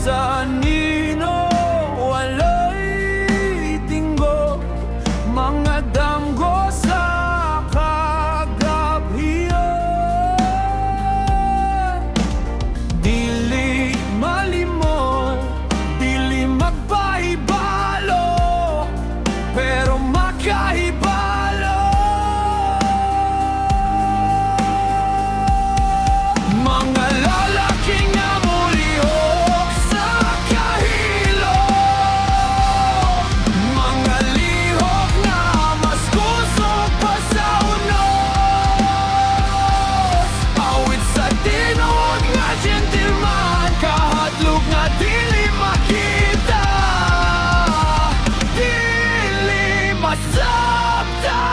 sa anino, walay tingog, mga damgo sa kagabhion. Dili malimod, dili magpahibalo, pero makahibalo. Mga lalaki nga molihok sa kahilom, mga lihok nga mas kusog pa sa unos. Awit sa tinuod nga gentleman, kahadlok nga dili makita, dili masabtan.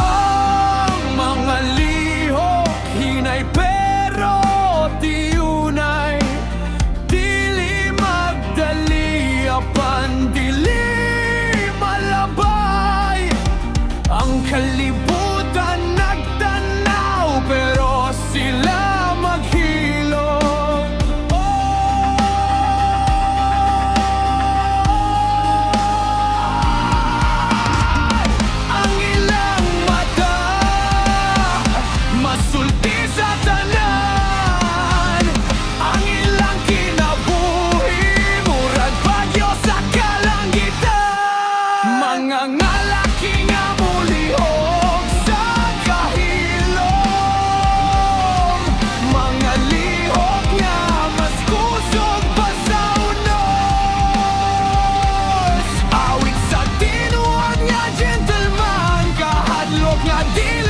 Ang mga lihok, hinay pero tiunay, dili magdali, apan dili malabay. Ang kalibutan nagtan-aw, pero sila maghilom. Ang ilang mata masulti sa tanan, ang ilang kinabuhi murag bagyo sa kalangitan. Mga ngalaki nga molihok sa kahilom, mga lihok nga mas kusog pa sa unos. Awit sa tinuod nga gentleman, kahadlok nga di